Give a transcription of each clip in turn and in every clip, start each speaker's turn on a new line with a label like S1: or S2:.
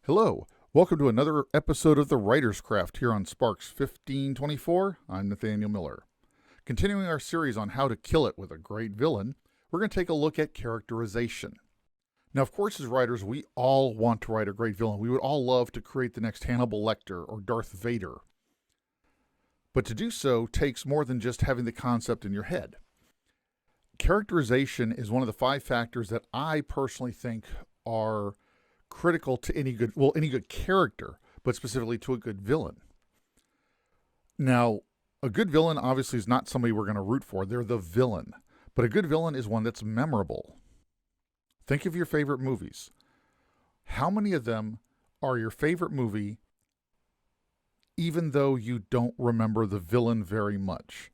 S1: Hello, welcome to another episode of The Writer's Craft here on Sparks 1524. I'm Nathaniel Miller. Continuing our series on how to kill it with a great villain, we're going to take a look at characterization. Now, of course, as writers, we all want to write a great villain. We would all love to create the next Hannibal Lecter or Darth Vader. But to do so takes more than just having the concept in your head. Characterization is one of the 5 factors that I personally think are critical to any good character, but specifically to a good villain. Now, a good villain obviously is not somebody we're going to root for. They're the villain. But a good villain is one that's memorable. Think of your favorite movies. How many of them are your favorite movie, even though you don't remember the villain very much?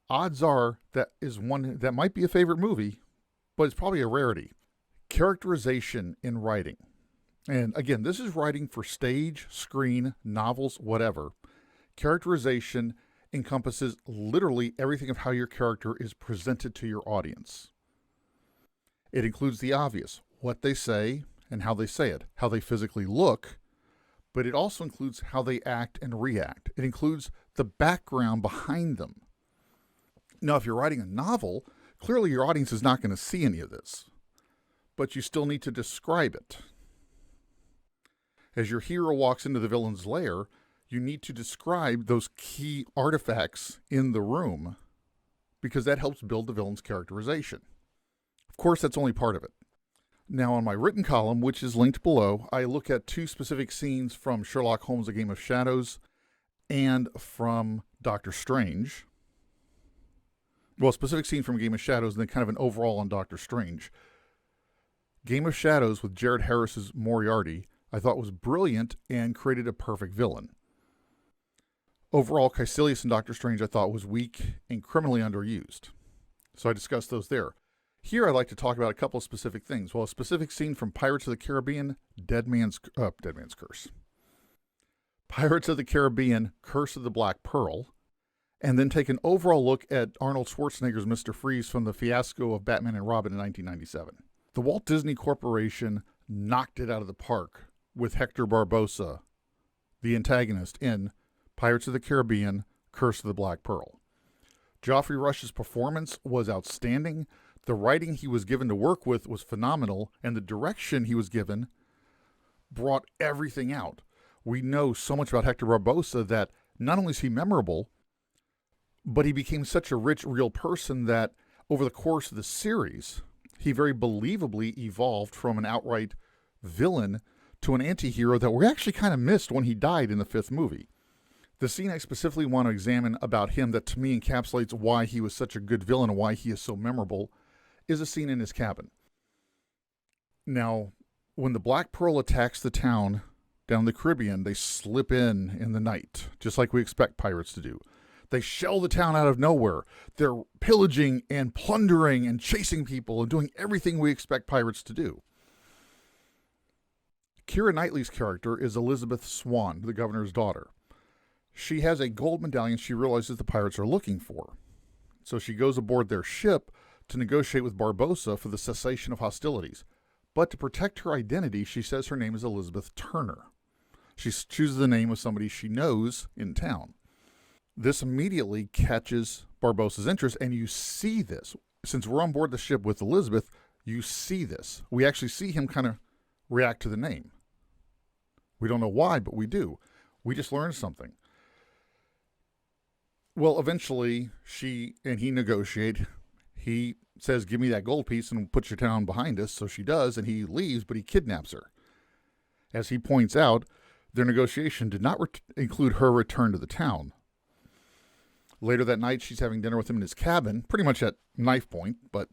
S1: Odds are that is one that might be a favorite movie, but it's probably a rarity. Characterization in writing. And again, this is writing for stage, screen, novels, whatever. Characterization encompasses literally everything of how your character is presented to your audience. It includes the obvious, what they say and how they say it, how they physically look, but it also includes how they act and react. It includes the background behind them. Now, if you're writing a novel, clearly your audience is not going to see any of this, but you still need to describe it. As your hero walks into the villain's lair, you need to describe those key artifacts in the room because that helps build the villain's characterization. Of course, that's only part of it. Now, on my written column, which is linked below, I look at 2 specific scenes from Sherlock Holmes: A Game of Shadows and from Doctor Strange. Well, a specific scene from Game of Shadows and then kind of an overall on Doctor Strange. Game of Shadows with Jared Harris's Moriarty I thought was brilliant and created a perfect villain. Overall, Caecilius in Doctor Strange I thought was weak and criminally underused. So I discussed those there. Here I'd like to talk about a couple of specific things. Well, a specific scene from Pirates of the Caribbean, Dead Man's Curse. Pirates of the Caribbean, Curse of the Black Pearl. And then take an overall look at Arnold Schwarzenegger's Mr. Freeze from the fiasco of Batman and Robin in 1997. The Walt Disney Corporation knocked it out of the park with Hector Barbosa, the antagonist in Pirates of the Caribbean, Curse of the Black Pearl. Geoffrey Rush's performance was outstanding. The writing he was given to work with was phenomenal, and the direction he was given brought everything out. We know so much about Hector Barbosa that not only is he memorable, but he became such a rich, real person that over the course of the series, he very believably evolved from an outright villain to an anti-hero that we actually kind of missed when he died in the 5th movie. The scene I specifically want to examine about him that to me encapsulates why he was such a good villain and why he is so memorable is a scene in his cabin. Now, when the Black Pearl attacks the town down the Caribbean, they slip in the night, just like we expect pirates to do. They shell the town out of nowhere. They're pillaging and plundering and chasing people and doing everything we expect pirates to do. Keira Knightley's character is Elizabeth Swann, the governor's daughter. She has a gold medallion she realizes the pirates are looking for. So she goes aboard their ship to negotiate with Barbosa for the cessation of hostilities. But to protect her identity, she says her name is Elizabeth Turner. She chooses the name of somebody she knows in town. This immediately catches Barbosa's interest, and you see this. Since we're on board the ship with Elizabeth, you see this. We actually see him kind of react to the name. We don't know why, but we do. We just learned something. Well, eventually, she and he negotiate. He says, give me that gold piece and put your town behind us. So she does, and he leaves, but he kidnaps her. As he points out, their negotiation did not include her return to the town. Later that night, she's having dinner with him in his cabin, pretty much at knife point, but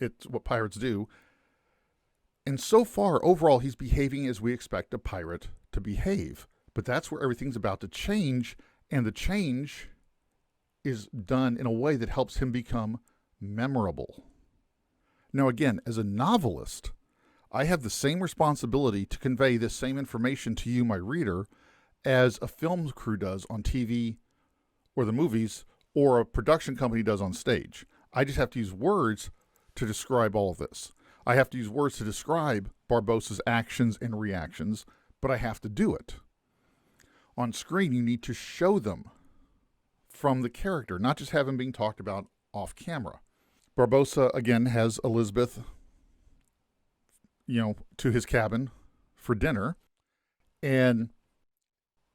S1: it's what pirates do. And so far, overall, he's behaving as we expect a pirate to behave. But that's where everything's about to change, and the change is done in a way that helps him become memorable. Now again, as a novelist, I have the same responsibility to convey this same information to you, my reader, as a film crew does on TV or the movies, or a production company does on stage. I just have to use words to describe all of this. I have to use words to describe Barbosa's actions and reactions, but but I have to do it. On screen, you need to show them from the character, not just have them being talked about off camera. Barbossa, again, has Elizabeth, to his cabin for dinner, and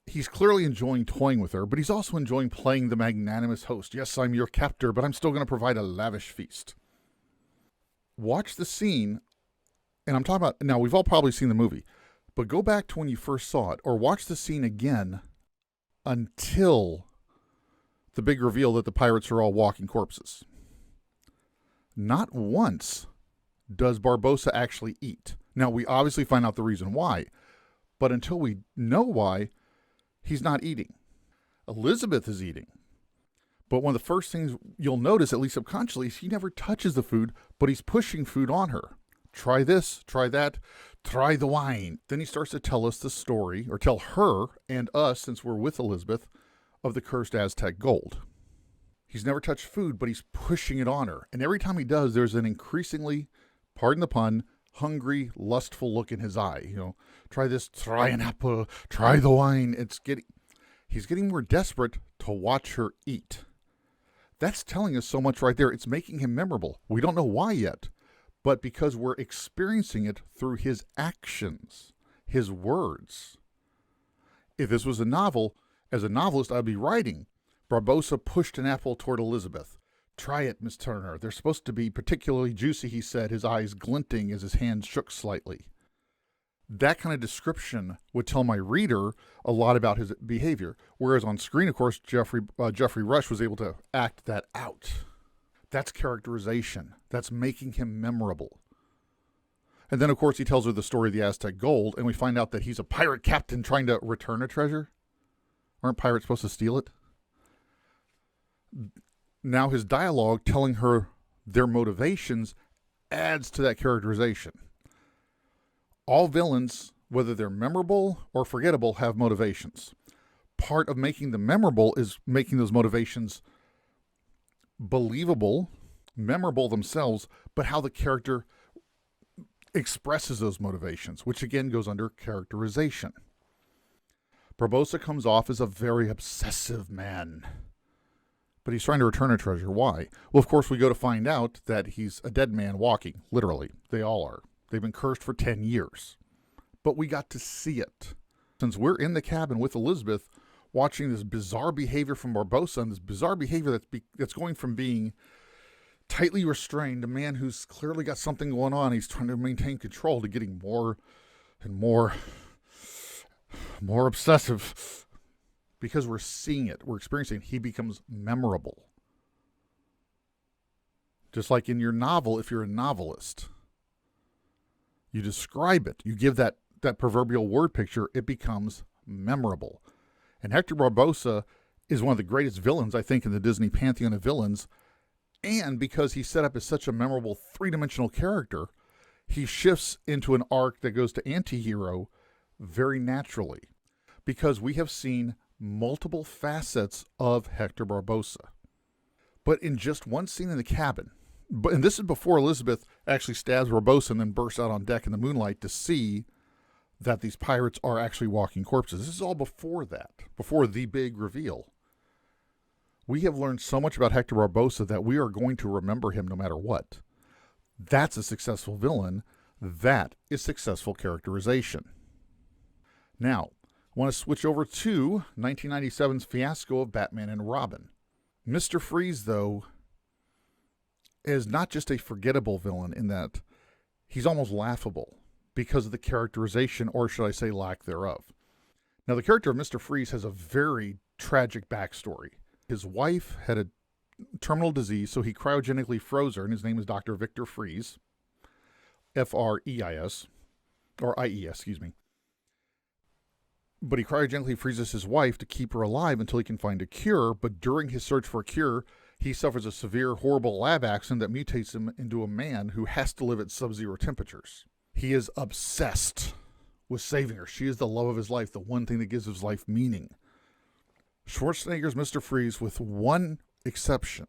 S1: he's clearly enjoying toying with her, but he's also enjoying playing the magnanimous host. Yes, I'm your captor, but I'm still going to provide a lavish feast. Watch the scene, and I'm talking about, now we've all probably seen the movie, but go back to when you first saw it, or watch the scene again until the big reveal that the pirates are all walking corpses. Not once does Barbossa actually eat. Now, we obviously find out the reason why, but until we know why, he's not eating. Elizabeth is eating. But one of the first things you'll notice, at least subconsciously, is he never touches the food, but he's pushing food on her. Try this, try that, try the wine. Then he starts to tell us the story, or tell her and us, since we're with Elizabeth, of the cursed Aztec gold. He's never touched food, but he's pushing it on her. And every time he does, there's an increasingly, pardon the pun, hungry, lustful look in his eye. Try this, try an apple, try the wine. He's getting more desperate to watch her eat. That's telling us so much right there. It's making him memorable. We don't know why yet, but because we're experiencing it through his actions, his words. If this was a novel, as a novelist, I'd be writing, Barbossa pushed an apple toward Elizabeth. Try it, Miss Turner. They're supposed to be particularly juicy, he said, his eyes glinting as his hand shook slightly. That kind of description would tell my reader a lot about his behavior. Whereas on screen, of course, Jeffrey Rush was able to act that out. That's characterization. That's making him memorable. And then, of course, he tells her the story of the Aztec gold, and we find out that he's a pirate captain trying to return a treasure. Aren't pirates supposed to steal it? Now his dialogue telling her their motivations adds to that characterization. All villains, whether they're memorable or forgettable, have motivations. Part of making them memorable is making those motivations believable, memorable themselves, but how the character expresses those motivations, which again goes under characterization. Barbossa comes off as a very obsessive man, but he's trying to return a treasure. Why? Well, of course, we go to find out that he's a dead man walking, literally. They all are. They've been cursed for 10 years. But we got to see it. Since we're in the cabin with Elizabeth, watching this bizarre behavior from Barbossa, and this bizarre behavior that's going from being tightly restrained, a man who's clearly got something going on, he's trying to maintain control, to getting more and more obsessive. Because we're seeing it, we're experiencing it, he becomes memorable. Just like in your novel, if you're a novelist, you describe it, you give that proverbial word picture, it becomes memorable. And Hector Barbossa is one of the greatest villains, I think, in the Disney pantheon of villains. And because he's set up as such a memorable three-dimensional character, he shifts into an arc that goes to anti-hero very naturally. Because we have seen multiple facets of Hector Barbossa. But in just one scene in the cabin, and this is before Elizabeth actually stabs Barbossa and then bursts out on deck in the moonlight to see that these pirates are actually walking corpses. This is all before that, before the big reveal. We have learned so much about Hector Barbossa that we are going to remember him no matter what. That's a successful villain. That is successful characterization. Now, I want to switch over to 1997's fiasco of Batman and Robin. Mr. Freeze, though, is not just a forgettable villain in that he's almost laughable because of the characterization, or should I say lack thereof. Now, the character of Mr. Freeze has a very tragic backstory. His wife had a terminal disease, so he cryogenically froze her, and his name is Dr. Victor Freeze, F-R-E-I-S, or I-E-S, excuse me. But he cryogenically freezes his wife to keep her alive until he can find a cure, but during his search for a cure, he suffers a severe, horrible lab accident that mutates him into a man who has to live at sub-zero temperatures. He is obsessed with saving her. She is the love of his life, the one thing that gives his life meaning. Schwarzenegger's Mr. Freeze, with one exception,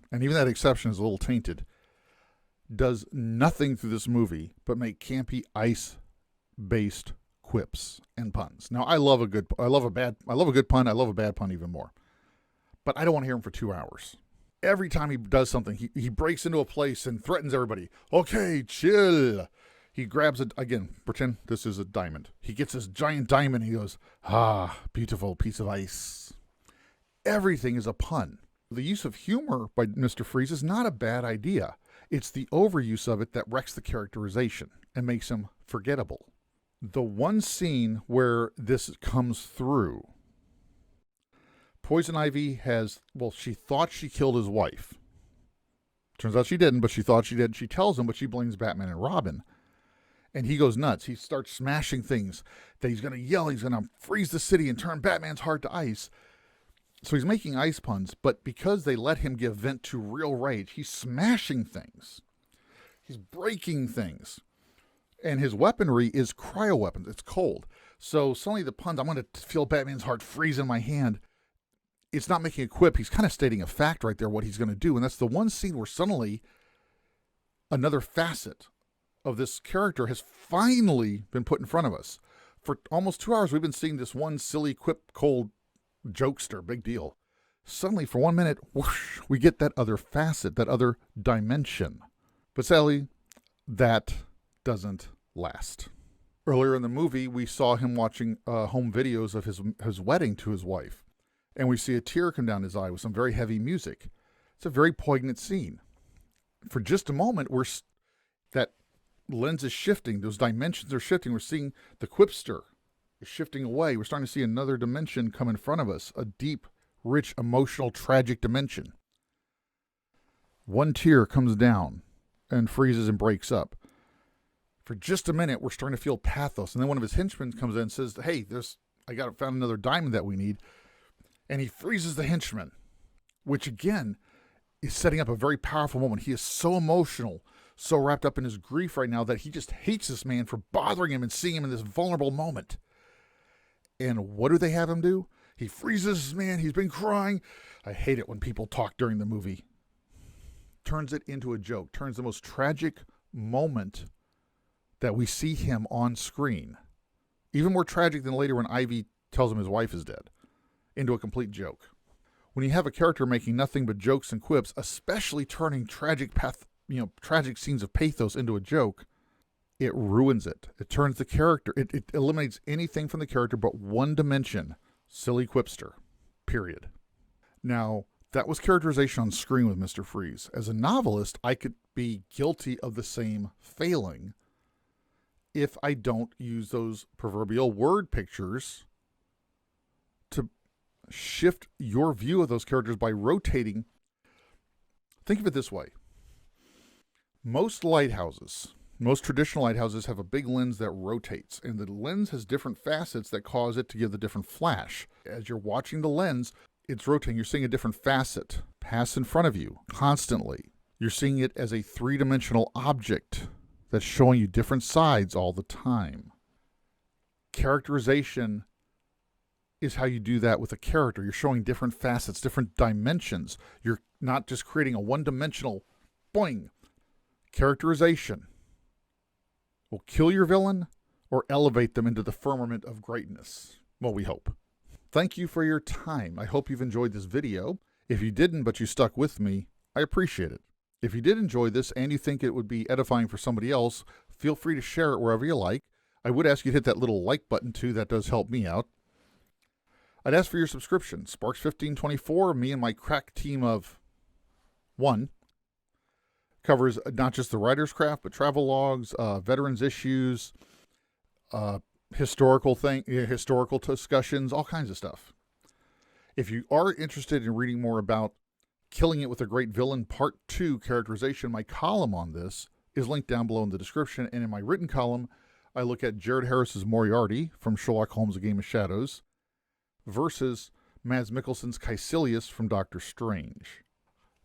S1: and even that exception is a little tainted, does nothing through this movie but make campy, ice-based quips and puns. Now, I love a good pun. I love a bad pun even more. But I don't want to hear him for 2 hours. Every time he does something, he breaks into a place and threatens everybody. Okay, chill. He grabs again, pretend this is a diamond. He gets this giant diamond and he goes, beautiful piece of ice. Everything is a pun. The use of humor by Mr. Freeze is not a bad idea. It's the overuse of it that wrecks the characterization and makes him forgettable. The one scene where this comes through, Poison Ivy she thought she killed his wife. Turns out she didn't, but she thought she did. She tells him, but she blames Batman and Robin. And he goes nuts. He starts smashing things that he's going to yell. He's going to freeze the city and turn Batman's heart to ice. So he's making ice puns, but because they let him give vent to real rage, he's smashing things. He's breaking things. And his weaponry is cryo weapons. It's cold. So suddenly the puns, I'm going to feel Batman's heart freeze in my hand. It's not making a quip. He's kind of stating a fact right there, what he's going to do. And that's the one scene where suddenly another facet of this character has finally been put in front of us. For almost 2 hours, we've been seeing this one silly, quip, cold jokester, big deal. Suddenly, for 1 minute, whoosh, we get that other facet, that other dimension. But sadly, that doesn't last. Earlier in the movie, we saw him watching home videos of his wedding to his wife. And we see a tear come down his eye with some very heavy music. It's a very poignant scene. For just a moment, that lens is shifting. Those dimensions are shifting. We're seeing the quipster is shifting away. We're starting to see another dimension come in front of us. A deep, rich, emotional, tragic dimension. One tear comes down and freezes and breaks up. For just a minute, we're starting to feel pathos. And then one of his henchmen comes in and says, hey, found another diamond that we need. And he freezes the henchman, which again is setting up a very powerful moment. He is so emotional, so wrapped up in his grief right now that he just hates this man for bothering him and seeing him in this vulnerable moment. And what do they have him do? He freezes this man. He's been crying. I hate it when people talk during the movie. Turns it into a joke. Turns the most tragic moment that we see him on screen, even more tragic than later when Ivy tells him his wife is dead, into a complete joke. When you have a character making nothing but jokes and quips, especially turning tragic scenes of pathos into a joke, it ruins it. It turns the character, it eliminates anything from the character but one dimension, silly quipster, period. Now, that was characterization on screen with Mr. Freeze. As a novelist, I could be guilty of the same failing if I don't use those proverbial word pictures to shift your view of those characters by rotating. Think of it this way. Most traditional lighthouses have a big lens that rotates, and the lens has different facets that cause it to give the different flash. As you're watching the lens, it's rotating. You're seeing a different facet pass in front of you constantly. You're seeing it as a three-dimensional object that's showing you different sides all the time. Characterization is how you do that with a character. You're showing different facets, different dimensions. You're not just creating a one-dimensional boing. Characterization will kill your villain or elevate them into the firmament of greatness. Well, we hope. Thank you for your time. I hope you've enjoyed this video. If you didn't, but you stuck with me, I appreciate it. If you did enjoy this and you think it would be edifying for somebody else, feel free to share it wherever you like. I would ask you to hit that little like button too. That does help me out. I'd ask for your subscription. Sparks1524, me and my crack team of one, covers not just the writer's craft, but travel logs, veterans issues, historical discussions, all kinds of stuff. If you are interested in reading more about Killing It with a Great Villain Part 2 characterization, my column on this is linked down below in the description. And in my written column, I look at Jared Harris's Moriarty from Sherlock Holmes: A Game of Shadows versus Mads Mikkelsen's Caecilius from Doctor Strange.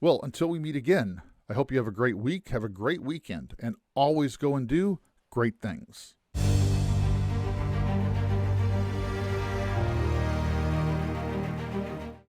S1: Well, until we meet again, I hope you have a great week, have a great weekend, and always go and do great things.